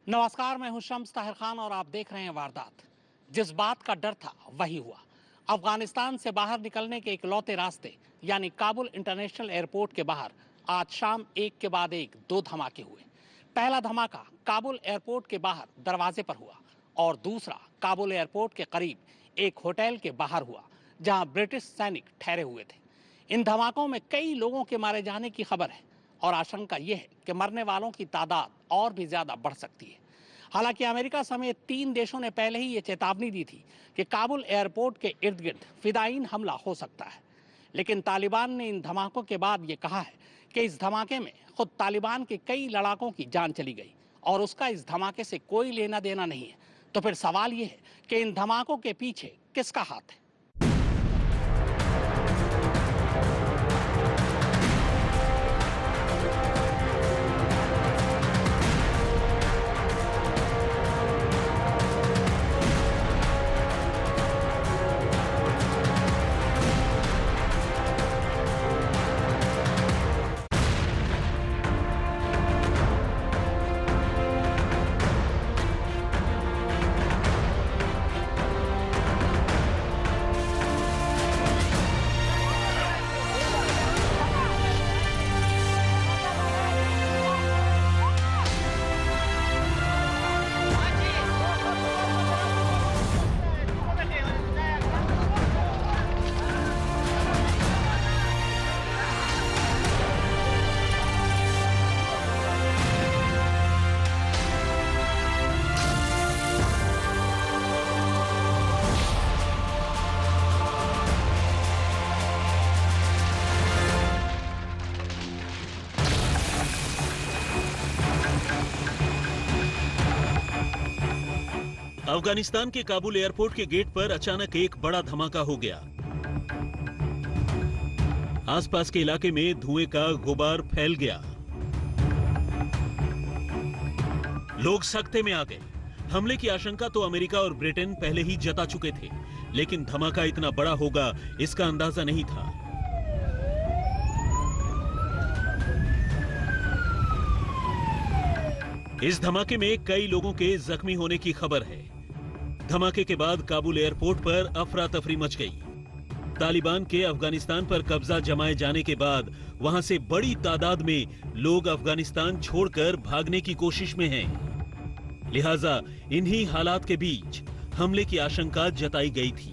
नमस्कार, मैं हूं शम्स ताहिर खान और आप देख रहे हैं वारदात। जिस बात का डर था वही हुआ। अफगानिस्तान से बाहर निकलने के इकलौते रास्ते यानी काबुल इंटरनेशनल एयरपोर्ट के बाहर आज शाम एक के बाद एक दो धमाके हुए। पहला धमाका काबुल एयरपोर्ट के बाहर दरवाजे पर हुआ और दूसरा काबुल एयरपोर्ट के करीब एक होटल के बाहर हुआ जहां ब्रिटिश सैनिक ठहरे हुए थे। इन धमाकों में कई लोगों के मारे जाने की खबर है और आशंका यह है कि मरने वालों की तादाद और भी ज्यादा बढ़ सकती है। हालांकि अमेरिका समेत 3 देशों ने पहले ही ये चेतावनी दी थी कि काबुल एयरपोर्ट के इर्द गिर्द फिदायीन हमला हो सकता है, लेकिन तालिबान ने इन धमाकों के बाद ये कहा है कि इस धमाके में खुद तालिबान के कई लड़ाकों की जान चली गई और उसका इस धमाके से कोई लेना देना नहीं है। तो फिर सवाल ये है कि इन धमाकों के पीछे किसका हाथ है? अफगानिस्तान के काबुल एयरपोर्ट के गेट पर अचानक एक बड़ा धमाका हो गया। आसपास के इलाके में धुएं का गुबार फैल गया। लोग सख्ते में आ गए। हमले की आशंका तो अमेरिका और ब्रिटेन पहले ही जता चुके थे, लेकिन धमाका इतना बड़ा होगा इसका अंदाजा नहीं था। इस धमाके में कई लोगों के जख्मी होने की खबर है। धमाके के बाद काबुल एयरपोर्ट पर अफरा तफरी मच गई। तालिबान के अफगानिस्तान पर कब्जा जमाए जाने के बाद वहां से बड़ी तादाद में लोग अफगानिस्तान छोड़कर भागने की कोशिश में हैं। लिहाजा इन्हीं हालात के बीच हमले की आशंका जताई गई थी।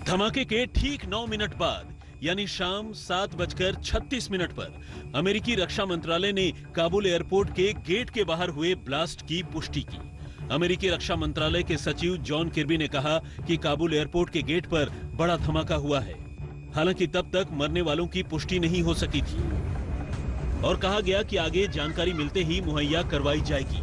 धमाके के ठीक 9 मिनट बाद यानी शाम 7:36 पर अमेरिकी रक्षा मंत्रालय ने काबुल एयरपोर्ट के गेट के बाहर हुए ब्लास्ट की पुष्टि की। अमेरिकी रक्षा मंत्रालय के सचिव जॉन किर्बी ने कहा कि काबुल एयरपोर्ट के गेट पर बड़ा धमाका हुआ है। हालांकि तब तक मरने वालों की पुष्टि नहीं हो सकी थी और कहा गया कि आगे जानकारी मिलते ही मुहैया करवाई जाएगी।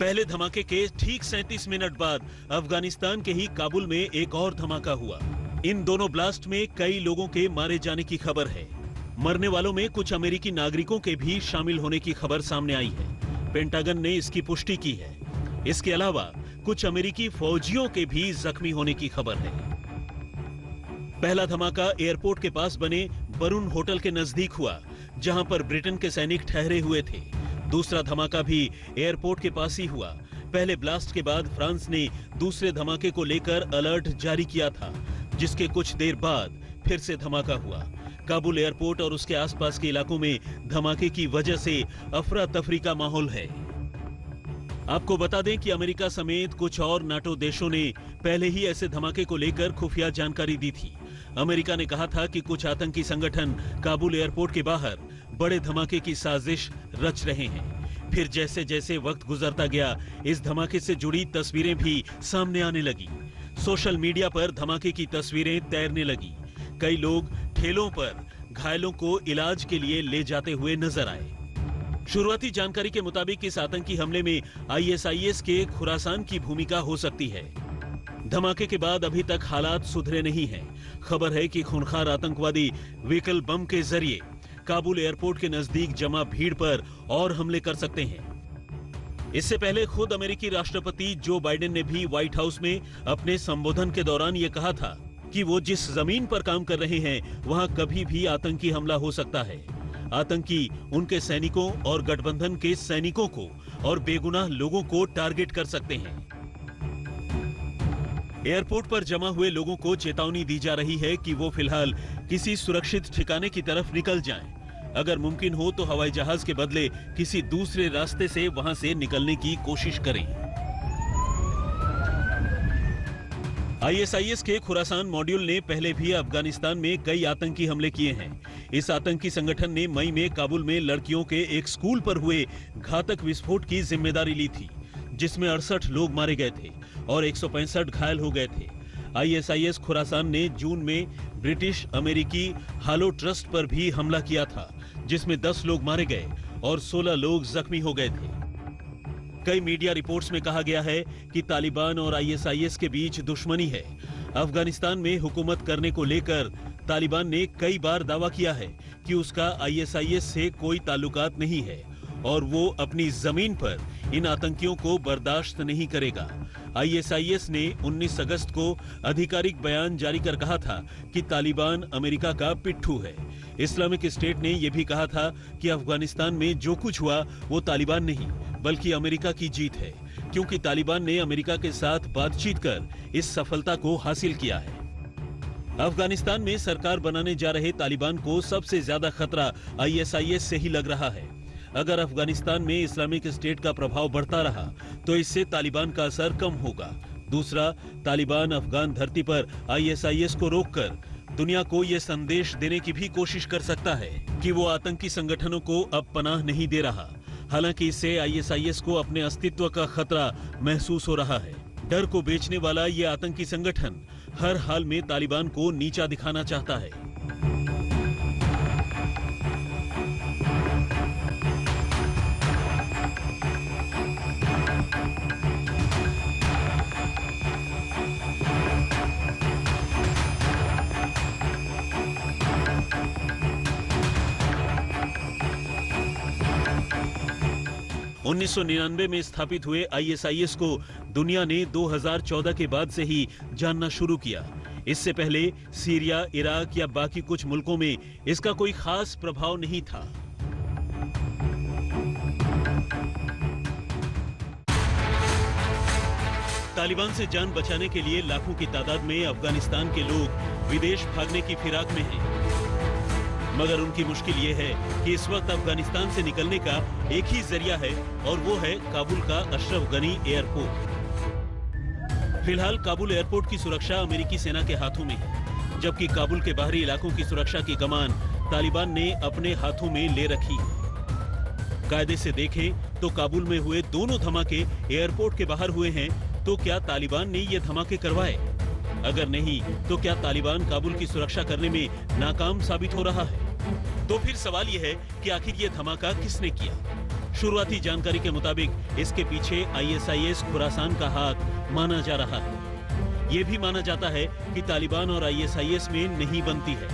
पहले धमाके के ठीक 37 मिनट बाद अफगानिस्तान के ही काबुल में एक और धमाका हुआ। इन दोनों ब्लास्ट में कई लोगों के मारे जाने की खबर है। मरने वालों में कुछ अमेरिकी नागरिकों के भी शामिल होने की खबर सामने आई है। पेंटागन ने इसकी पुष्टि की है। इसके अलावा कुछ अमेरिकी फौजियों के भी जख्मी होने की खबर है। पहला धमाका एयरपोर्ट के पास बने बरून होटल के नजदीक हुआ, जहां पर ब्रिटेन के सैनिक ठहरे हुए थे। दूसरा धमाका भी एयरपोर्ट के पास ही हुआ। पहले ब्लास्ट के बाद फ्रांस ने दूसरे धमाके को लेकर अलर्ट जारी किया था, जिसके कुछ देर बाद फिर से धमाका हुआ। काबुल एयरपोर्ट और उसके आसपास के इलाकों में धमाके की वजह से अफरा तफरी का माहौल है। आपको बता दें कि अमेरिका समेत कुछ और नाटो देशों ने पहले ही ऐसे धमाके को लेकर खुफिया जानकारी दी थी। अमेरिका ने कहा था कि कुछ आतंकी संगठन काबुल एयरपोर्ट के बाहर बड़े धमाके की साजिश रच रहे हैं। फिर जैसे जैसे वक्त गुजरता गया, इस धमाके से जुड़ी तस्वीरें भी सामने आने लगी। सोशल मीडिया पर धमाके की तस्वीरें तैरने लगी। कई लोग ठेलों पर घायलों को इलाज के लिए ले जाते हुए नजर आए। शुरुआती जानकारी के मुताबिक इस आतंकी हमले में आईएसआईएस के खुरासान की भूमिका हो सकती है। धमाके के बाद अभी तक हालात सुधरे नहीं हैं। खबर है कि खूंखार आतंकवादी व्हीकल बम के जरिए काबुल एयरपोर्ट के नजदीक जमा भीड़ पर और हमले कर सकते हैं। इससे पहले खुद अमेरिकी राष्ट्रपति जो बाइडेन ने भी व्हाइट हाउस में अपने संबोधन के दौरान यह कहा था कि वो जिस जमीन पर काम कर रहे हैं वहां कभी भी आतंकी हमला हो सकता है। आतंकी उनके सैनिकों और गठबंधन के सैनिकों को और बेगुनाह लोगों को टारगेट कर सकते हैं। एयरपोर्ट पर जमा हुए लोगों को चेतावनी दी जा रही है कि वो फिलहाल किसी सुरक्षित ठिकाने की तरफ निकल जाएं। अगर मुमकिन हो तो हवाई जहाज के बदले किसी दूसरे रास्ते से वहां से निकलने की कोशिश करें। आईएसआईएस के खुरासान मॉड्यूल ने पहले भी अफगानिस्तान में कई आतंकी हमले किए हैं। इस आतंकी संगठन ने मई में काबुल में लड़कियों के एक स्कूल पर हुए घातक विस्फोट की जिम्मेदारी ली थी, जिसमें 68 लोग मारे गए थे और 165 घायल हो गए थे। आईएसआईएस खुरासान ने जून में ब्रिटिश अमेरिकी हालो ट्रस्ट पर भी हमला किया था, जिसमें 10 लोग मारे गए और 16 लोग जख्मी हो गए थे। कई मीडिया रिपोर्ट्स में कहा गया है कि तालिबान और आईएसआईएस के बीच दुश्मनी है। अफगानिस्तान में हुकूमत करने को लेकर तालिबान ने कई बार दावा किया है कि उसका आईएसआईएस से कोई ताल्लुकात नहीं है और वो अपनी जमीन पर इन आतंकियों को बर्दाश्त नहीं करेगा। आईएसआईएस ने 19 अगस्त को आधिकारिक बयान जारी कर कहा था कि तालिबान अमेरिका का पिट्ठू है। इस्लामिक स्टेट ने यह भी कहा था कि अफगानिस्तान में जो कुछ हुआ वो तालिबान नहीं बल्कि अमेरिका की जीत है, क्योंकि तालिबान ने अमेरिका के साथ बातचीत कर इस सफलता को हासिल किया है। अफगानिस्तान में सरकार बनाने जा रहे तालिबान को सबसे ज्यादा खतरा आईएसआईएस से ही लग रहा है। अगर अफगानिस्तान में इस्लामिक स्टेट का प्रभाव बढ़ता रहा तो इससे तालिबान का असर कम होगा। दूसरा, तालिबान अफगान धरती पर आईएसआईएस को रोककर दुनिया को यह संदेश देने की भी कोशिश कर सकता है कि वो आतंकी संगठनों को अब पनाह नहीं दे रहा। हालांकि इससे आईएसआईएस को अपने अस्तित्व का खतरा महसूस हो रहा है। डर को बेचने वाला ये आतंकी संगठन हर हाल में तालिबान को नीचा दिखाना चाहता है। उन्नीस 1999 में स्थापित हुए आईएसआईएस को दुनिया ने 2014 के बाद से ही जानना शुरू किया। इससे पहले सीरिया, इराक या बाकी कुछ मुल्कों में इसका कोई खास प्रभाव नहीं था। तालिबान से जान बचाने के लिए लाखों की तादाद में अफगानिस्तान के लोग विदेश भागने की फिराक में हैं। मगर उनकी मुश्किल ये है कि इस वक्त अफगानिस्तान से निकलने का एक ही जरिया है और वो है काबुल का अशरफ गनी एयरपोर्ट। फिलहाल काबुल एयरपोर्ट की सुरक्षा अमेरिकी सेना के हाथों में है, जबकि काबुल के बाहरी इलाकों की सुरक्षा की कमान तालिबान ने अपने हाथों में ले रखी है। कायदे से देखें तो काबुल में हुए दोनों धमाके एयरपोर्ट के बाहर हुए हैं, तो क्या तालिबान ने ये धमाके करवाए? अगर नहीं तो क्या तालिबान काबुल की सुरक्षा करने में नाकाम साबित हो रहा है? तो फिर सवाल यह है कि आखिर ये धमाका किसने किया? शुरुआती जानकारी के मुताबिक इसके पीछे आईएसआईएस खुरासान का हाथ माना जा रहा है। ये भी माना जाता है कि तालिबान और आईएसआईएस में नहीं बनती है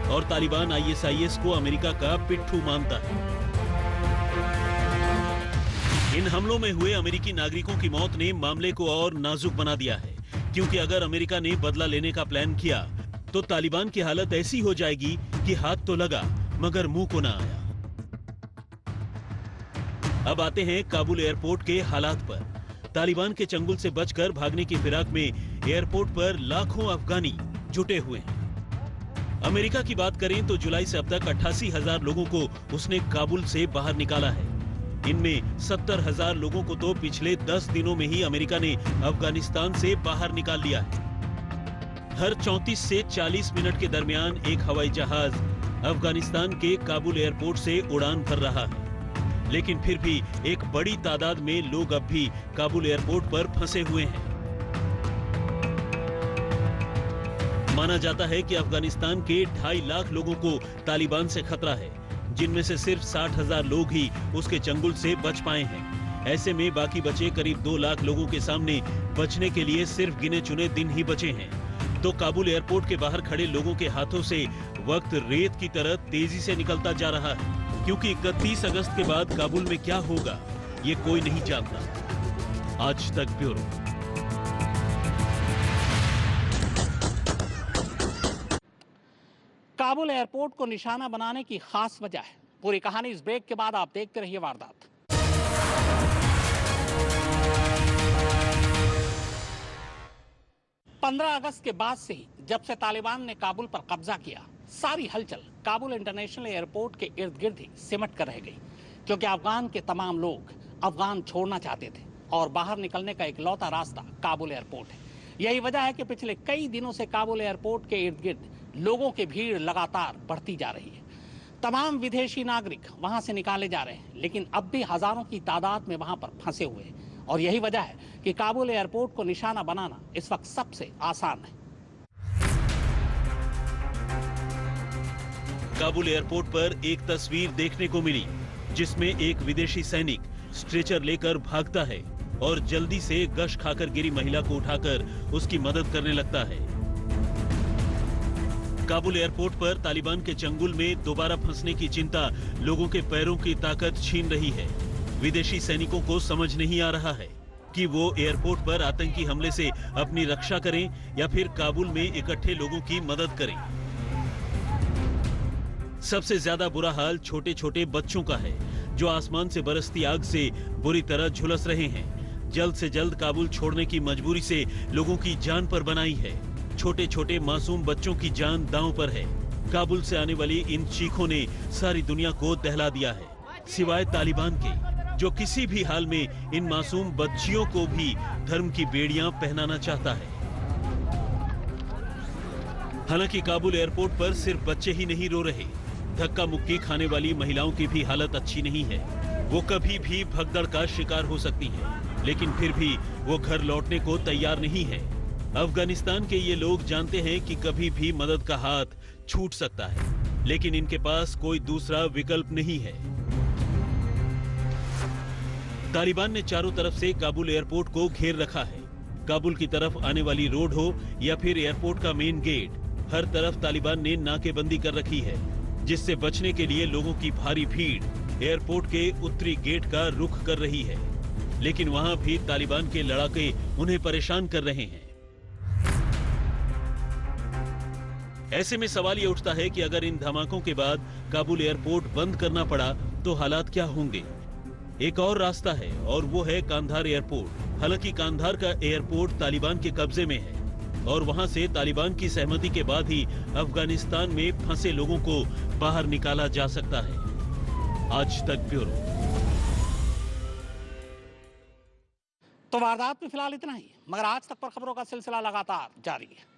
और तालिबान आईएसआईएस को अमेरिका का पिट्ठू मानता है। इन हमलों में हुए अमेरिकी नागरिकों की मौत ने मामले को और नाजुक बना दिया है, क्योंकि अगर अमेरिका ने बदला लेने का प्लान किया तो तालिबान की हालत ऐसी हो जाएगी कि हाथ तो लगा मगर मुंह को ना आया। अब आते हैं काबुल एयरपोर्ट के हालात पर। तालिबान के चंगुल से बचकर भागने की फिराक में एयरपोर्ट पर लाखों अफगानी जुटे हुए हैं। अमेरिका की बात करें तो जुलाई से अब तक 88,000 लोगों को उसने काबुल से बाहर निकाला है। इनमें 70,000 लोगों को तो पिछले 10 दिनों में ही अमेरिका ने अफगानिस्तान से बाहर निकाल लिया है। हर 34 से 40 मिनट के दरमियान एक हवाई जहाज अफगानिस्तान के काबुल एयरपोर्ट से उड़ान भर रहा है। लेकिन फिर भी एक बड़ी तादाद में लोग अब भी काबुल एयरपोर्ट पर फंसे हुए हैं। माना जाता है कि अफगानिस्तान के 2.5 लाख लोगों को तालिबान से खतरा है, जिनमें से सिर्फ 60,000 लोग ही उसके चंगुल से बच पाए हैं। ऐसे में बाकी बचे करीब 2 लाख लोगों के सामने बचने के लिए सिर्फ गिने चुने दिन ही बचे हैं। तो काबुल एयरपोर्ट के बाहर खड़े लोगों के हाथों से वक्त रेत की तरह तेजी से निकलता जा रहा है, क्योंकि 31 अगस्त के बाद काबुल में क्या होगा ये कोई नहीं जानता। आज तक ब्यूरो। काबुल एयरपोर्ट को निशाना बनाने की खास वजह है। पूरी कहानी इस ब्रेक के बाद आप देखते रहिए वारदात। पंद्रह अगस्त के बाद से ही जब से तालिबान ने काबुल पर कब्जा किया, सारी हलचल काबुल इंटरनेशनल एयरपोर्ट के इर्द गिर्द ही सिमट कर रह गई, क्योंकि अफगान के तमाम लोग अफगान छोड़ना चाहते थे और बाहर निकलने का इकलौता रास्ता काबुल एयरपोर्ट है। यही वजह है कि पिछले कई दिनों से काबुल एयरपोर्ट के इर्द गिर्द लोगों की भीड़ लगातार बढ़ती जा रही है। तमाम विदेशी नागरिक वहां से निकाले जा रहे हैं, लेकिन अब भी हजारों की तादाद में वहां पर फंसे हुए हैं। और यही वजह है कि काबुल एयरपोर्ट को निशाना बनाना इस वक्त सबसे आसान है। काबुल एयरपोर्ट पर एक तस्वीर देखने को मिली, जिसमें एक विदेशी सैनिक स्ट्रेचर लेकर भागता है और जल्दी से गश खाकर गिरी महिला को उठाकर उसकी मदद करने लगता है। काबुल एयरपोर्ट पर तालिबान के चंगुल में दोबारा फंसने की चिंता लोगों के पैरों की ताकत छीन रही है। विदेशी सैनिकों को समझ नहीं आ रहा है कि वो एयरपोर्ट पर आतंकी हमले से अपनी रक्षा करें या फिर काबुल में इकट्ठे लोगों की मदद करें। सबसे ज्यादा बुरा हाल छोटे छोटे बच्चों का है, जो आसमान से बरसती आग से बुरी तरह झुलस रहे हैं। जल्द से जल्द काबुल छोड़ने की मजबूरी से लोगों की जान पर बनाई है। छोटे छोटे मासूम बच्चों की जान दांव पर है। काबुल से आने वाली इन चीखों ने सारी दुनिया को दहला दिया है, सिवाय तालिबान के, जो किसी भी हाल में इन मासूम बच्चियों को भी धर्म की बेड़ियां पहनाना चाहता है। हालांकि काबुल एयरपोर्ट पर सिर्फ बच्चे ही नहीं रो रहे, धक्का मुक्की खाने वाली महिलाओं की भी हालत अच्छी नहीं है। वो कभी भी भगदड़ का शिकार हो सकती हैं, लेकिन फिर भी वो घर लौटने को तैयार नहीं है। अफगानिस्तान के ये लोग जानते हैं कि कभी भी मदद का हाथ छूट सकता है, लेकिन इनके पास कोई दूसरा विकल्प नहीं है। तालिबान ने चारों तरफ से काबुल एयरपोर्ट को घेर रखा है। काबुल की तरफ आने वाली रोड हो या फिर एयरपोर्ट का मेन गेट, हर तरफ तालिबान ने नाकेबंदी कर रखी है, जिससे बचने के लिए लोगों की भारी भीड़ एयरपोर्ट के उत्तरी गेट का रुख कर रही है। लेकिन वहां भी तालिबान के लड़ाके उन्हें परेशान कर रहे हैं। ऐसे में सवाल ये उठता है कि अगर इन धमाकों के बाद काबुल एयरपोर्ट बंद करना पड़ा तो हालात क्या होंगे। एक और रास्ता है और वो है कांधार एयरपोर्ट। हालांकि कांधार का एयरपोर्ट तालिबान के कब्जे में है और वहां से तालिबान की सहमति के बाद ही अफगानिस्तान में फंसे लोगों को बाहर निकाला जा सकता है। आज तक ब्यूरो। तो वारदात में फिलहाल इतना ही, मगर आज तक पर खबरों का सिलसिला लगातार जारी है।